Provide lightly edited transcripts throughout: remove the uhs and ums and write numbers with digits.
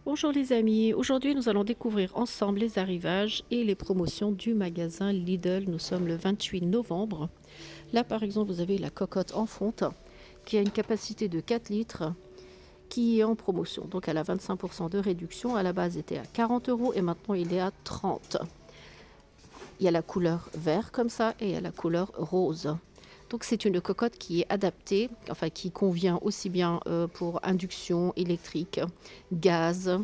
Bonjour les amis, aujourd'hui nous allons découvrir ensemble les arrivages et les promotions du magasin Lidl. Nous sommes le 28 novembre. Là par exemple vous avez la cocotte en fonte qui a une capacité de 4 litres qui est en promotion. Donc elle a 25% de réduction. À la base il était à 40 € et maintenant il est à 30. Il y a la couleur vert comme ça et il y a la couleur rose. Donc c'est une cocotte qui est adaptée, enfin qui convient aussi bien pour induction électrique, gaz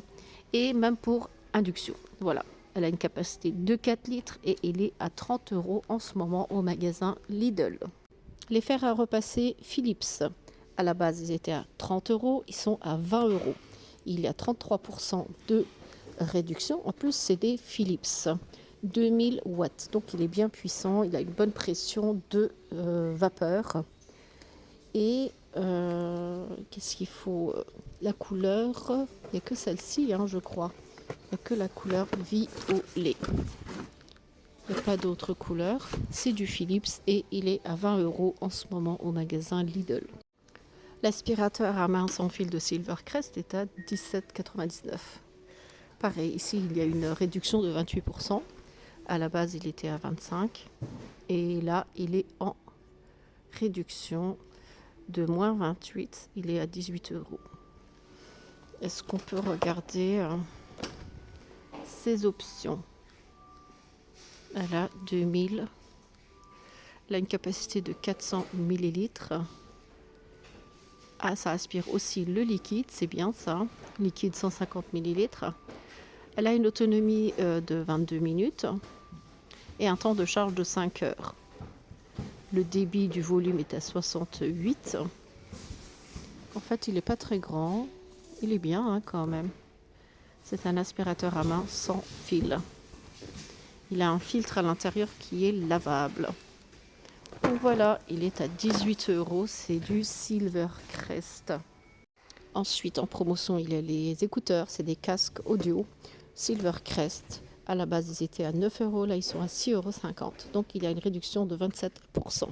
et même pour induction. Voilà, elle a une capacité de 4 litres et il est à 30 € en ce moment au magasin Lidl. Les fers à repasser Philips, à la base ils étaient à 30 €, ils sont à 20 €. Il y a 33% de réduction. En plus c'est des Philips. 2000 watts, donc il est bien puissant, il a une bonne pression de vapeur. Et qu'est-ce qu'il faut? La couleur, il n'y a que celle-ci, hein, je crois. Il n'y a que la couleur violet. Il n'y a pas d'autre couleur. C'est du Philips et il est à 20 € en ce moment au magasin Lidl. L'aspirateur à main sans fil de Silvercrest est à 17,99 €. Pareil, ici il y a une réduction de 28%. À la base, il était à 25 et là, il est en réduction de moins 28. Il est à 18 €. Est-ce qu'on peut regarder ses options? Elle a 2000. Elle a une capacité de 400 millilitres. Ah, ça aspire aussi le liquide, c'est bien ça. Liquide 150 millilitres. Elle a une autonomie de 22 minutes. Et un temps de charge de 5 heures. Le débit du volume est à 68. En fait, il n'est pas très grand. Il est bien hein, quand même. C'est un aspirateur à main sans fil. Il a un filtre à l'intérieur qui est lavable. Donc voilà, il est à 18 €. C'est du Silvercrest. Ensuite, en promotion, il y a les écouteurs. C'est des casques audio Silvercrest. À la base, ils étaient à 9 €, là ils sont à 6,50 €. Donc il y a une réduction de 27%.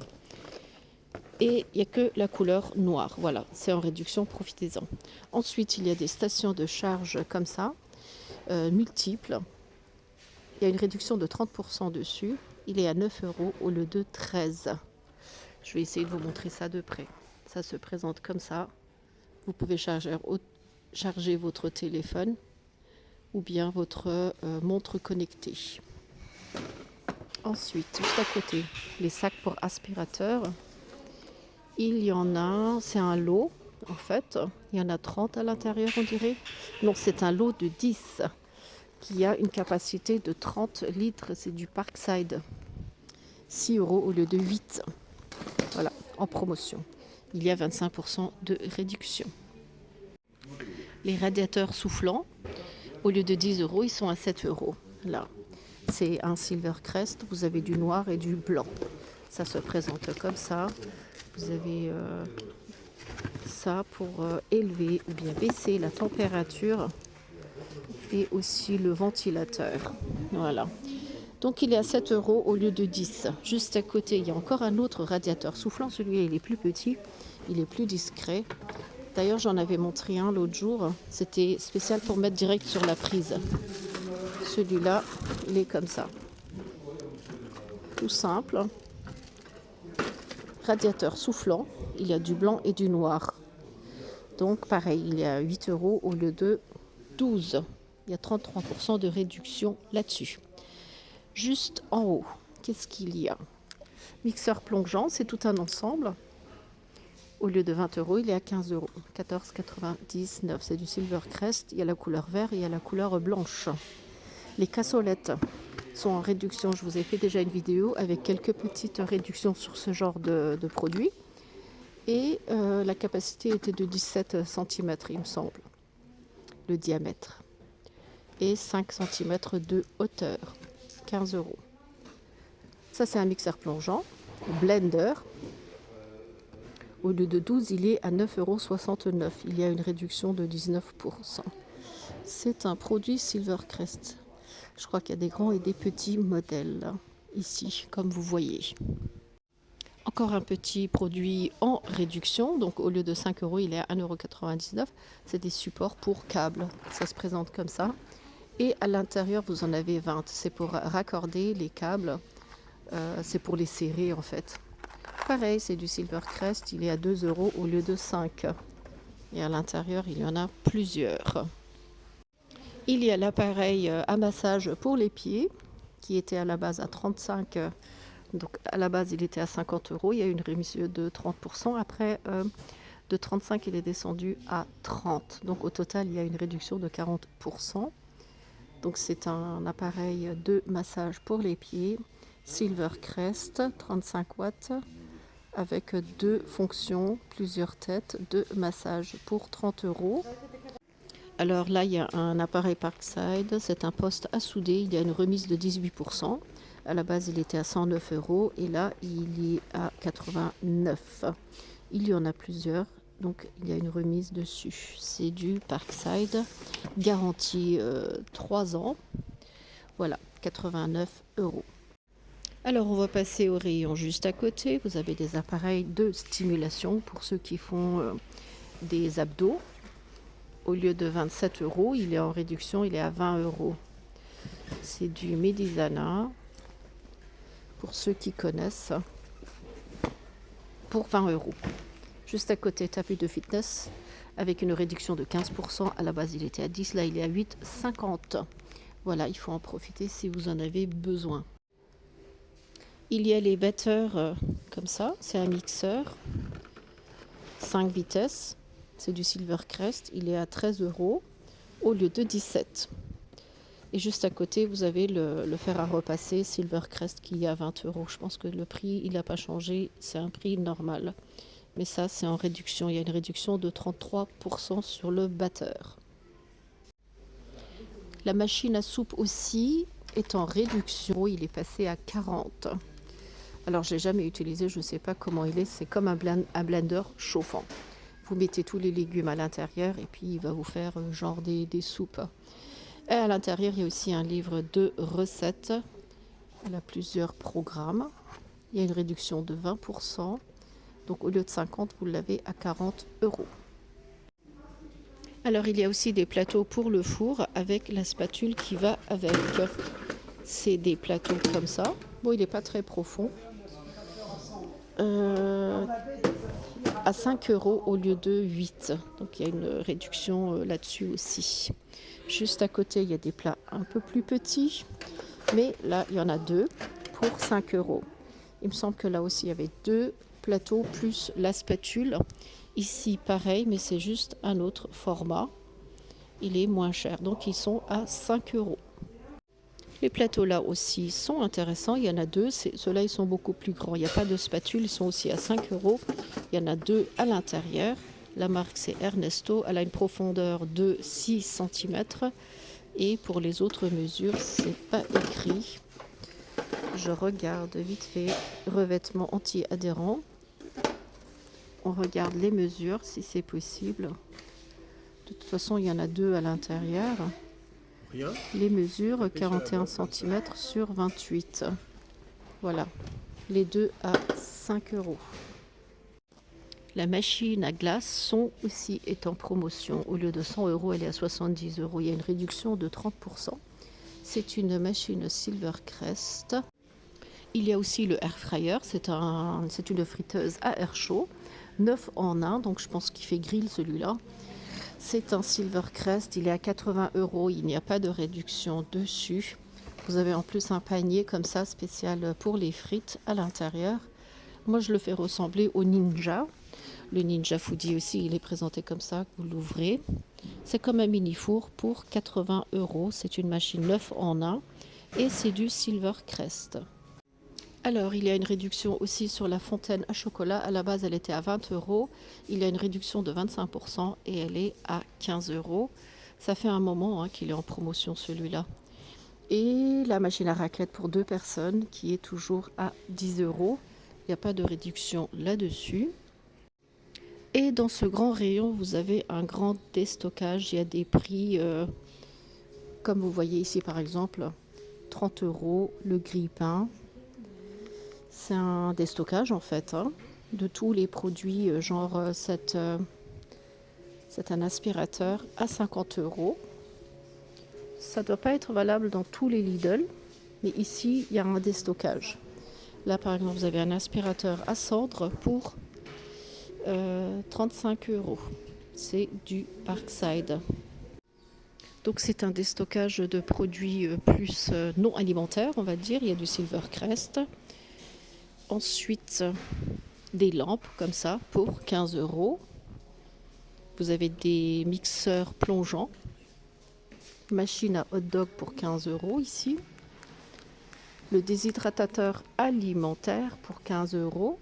Et il n'y a que la couleur noire. Voilà, c'est en réduction, profitez-en. Ensuite, il y a des stations de charge comme ça, multiples. Il y a une réduction de 30% dessus. Il est à 9 € au lieu de 13. Je vais essayer de vous montrer ça de près. Ça se présente comme ça. Vous pouvez charger votre téléphone ou bien votre montre connectée. Ensuite, juste à côté, les sacs pour aspirateur. Il y en a, c'est un lot en fait. Il y en a 30 à l'intérieur, on dirait. Non, c'est un lot de 10 qui a une capacité de 30 litres. C'est du Parkside. 6 € au lieu de 8. Voilà, en promotion. Il y a 25% de réduction. Les radiateurs soufflants, au lieu de 10 €, ils sont à 7 €. Là, c'est un Silvercrest. Vous avez du noir et du blanc. Ça se présente comme ça. Vous avez ça pour élever ou bien baisser la température et aussi le ventilateur. Voilà. Donc il est à 7 € au lieu de 10. Juste à côté, il y a encore un autre radiateur soufflant. Celui-là, il est plus petit, il est plus discret. D'ailleurs, j'en avais montré un l'autre jour. C'était spécial pour mettre direct sur la prise. Celui-là, il est comme ça. Tout simple. Radiateur soufflant. Il y a du blanc et du noir. Donc pareil, il est à 8 € au lieu de 12. Il y a 33% de réduction là-dessus. Juste en haut, qu'est-ce qu'il y a? Mixeur plongeant, c'est tout un ensemble. Au lieu de 20 €, il est à 15 €. 14,99 €. C'est du Silvercrest. Il y a la couleur vert et il y a la couleur blanche. Les cassolettes sont en réduction. Je vous ai fait déjà une vidéo avec quelques petites réductions sur ce genre de produits. Et la capacité était de 17 cm, il me semble, le diamètre. Et 5 cm de hauteur. 15 €. Ça, c'est un mixeur plongeant. Blender. Au lieu de 12, il est à 9,69 €. Il y a une réduction de 19%. C'est un produit Silvercrest. Je crois qu'il y a des grands et des petits modèles ici, comme vous voyez. Encore un petit produit en réduction, donc au lieu de 5 euros, il est à 1,99 €. C'est des supports pour câbles, ça se présente comme ça. Et à l'intérieur, vous en avez 20. C'est pour raccorder les câbles, c'est pour les serrer en fait. Pareil, c'est du Silvercrest, il est à 2 euros au lieu de 5. Et à l'intérieur, il y en a plusieurs. Il y a l'appareil à massage pour les pieds, qui était à la base à 35 €. Donc à la base, il était à 50 euros. Il y a eu une remise de 30%. Après, de 35, il est descendu à 30. Donc au total, il y a une réduction de 40%. Donc c'est un appareil de massage pour les pieds, Silvercrest, 35 watts, avec deux fonctions, plusieurs têtes de massage pour 30 euros. Alors là, il y a un appareil Parkside, c'est un poste à souder, il y a une remise de 18%. À la base, il était à 109 euros et là, il est à 89. Il y en a plusieurs, donc il y a une remise dessus. C'est du Parkside, garantie 3 ans. Voilà, 89 euros. Alors, on va passer au rayon juste à côté. Vous avez des appareils de stimulation pour ceux qui font des abdos. Au lieu de 27 euros, il est en réduction, il est à 20 euros. C'est du Medisana, pour ceux qui connaissent, pour 20 euros. Juste à côté, tapis de fitness, avec une réduction de 15%. À la base, il était à 10, là, il est à 8,50. Voilà, il faut en profiter si vous en avez besoin. Il y a les batteurs comme ça, c'est un mixeur, 5 vitesses. C'est du Silvercrest, il est à 13 euros au lieu de 17. Et juste à côté, vous avez le fer à repasser Silvercrest qui est à 20 euros. Je pense que le prix, il n'a pas changé, c'est un prix normal. Mais ça, c'est en réduction. Il y a une réduction de 33% sur le batteur. La machine à soupe aussi est en réduction. Il est passé à 40. Alors, je l'ai jamais utilisé, je ne sais pas comment il est. C'est comme un blender chauffant. Vous mettez tous les légumes à l'intérieur et puis il va vous faire genre des soupes. Et à l'intérieur, il y a aussi un livre de recettes. Il a plusieurs programmes. Il y a une réduction de 20%. Donc au lieu de 50, vous l'avez à 40 euros. Alors il y a aussi des plateaux pour le four avec la spatule qui va avec. C'est des plateaux comme ça. Bon, il n'est pas très profond. À 5 euros au lieu de 8. Donc il y a une réduction là-dessus aussi. Juste à côté, il y a des plats un peu plus petits. Mais là, il y en a deux pour 5 euros. Il me semble que là aussi, il y avait deux plateaux plus la spatule. Ici, pareil, mais c'est juste un autre format. Il est moins cher. Donc, ils sont à 5 euros. Les plateaux là aussi sont intéressants. Il y en a deux. Ceux-là, ils sont beaucoup plus grands. Il n'y a pas de spatule. Ils sont aussi à 5 euros. Il y en a deux à l'intérieur. La marque, c'est Ernesto. Elle a une profondeur de 6 cm. Et pour les autres mesures, c'est pas écrit. Je regarde vite fait. Revêtement anti-adhérent. On regarde les mesures si c'est possible. De toute façon, il y en a deux à l'intérieur. Les mesures 41 cm sur 28. Voilà. Les deux à 5 euros. La machine à glace son aussi est en promotion. Au lieu de 100 euros, elle est à 70 euros. Il y a une réduction de 30%. C'est une machine Silvercrest. Il y a aussi le air fryer. C'est une friteuse à air chaud. 9 en 1, donc je pense qu'il fait grill celui-là. C'est un Silvercrest, il est à 80 euros, il n'y a pas de réduction dessus. Vous avez en plus un panier comme ça spécial pour les frites à l'intérieur. Moi je le fais ressembler au Ninja. Le Ninja Foodie aussi, il est présenté comme ça, vous l'ouvrez. C'est comme un mini four pour 80 euros. C'est une machine 9 en 1 et c'est du Silvercrest. Alors, il y a une réduction aussi sur la fontaine à chocolat. À la base, elle était à 20 euros. Il y a une réduction de 25% et elle est à 15 euros. Ça fait un moment qu'il est en promotion celui-là. Et la machine à raclette pour 2 personnes qui est toujours à 10 euros. Il n'y a pas de réduction là-dessus. Et dans ce grand rayon, vous avez un grand déstockage. Il y a des prix, comme vous voyez ici par exemple, 30 euros le grille-pain. C'est un déstockage en fait, hein, de tous les produits, c'est un aspirateur à 50 euros. Ça ne doit pas être valable dans tous les Lidl, mais ici il y a un déstockage. Là par exemple vous avez un aspirateur à cendre pour 35 euros. C'est du Parkside. Donc c'est un déstockage de produits plus non alimentaires, on va dire. Il y a du Silvercrest. Ensuite, des lampes comme ça pour 15 euros. Vous avez des mixeurs plongeants. Machine à hot dog pour 15 euros ici. Le déshydratateur alimentaire pour 15 euros.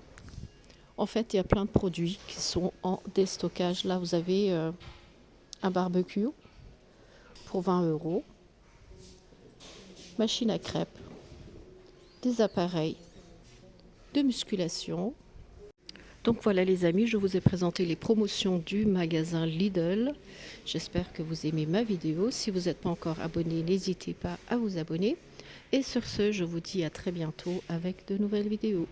En fait, il y a plein de produits qui sont en déstockage. Là, vous avez un barbecue pour 20 euros. Machine à crêpes. Des appareils de musculation. Donc voilà les amis, je vous ai présenté les promotions du magasin Lidl. J'espère que vous aimez ma vidéo. Si vous n'êtes pas encore abonné, n'hésitez pas à vous abonner. Et sur ce, je vous dis à très bientôt avec de nouvelles vidéos.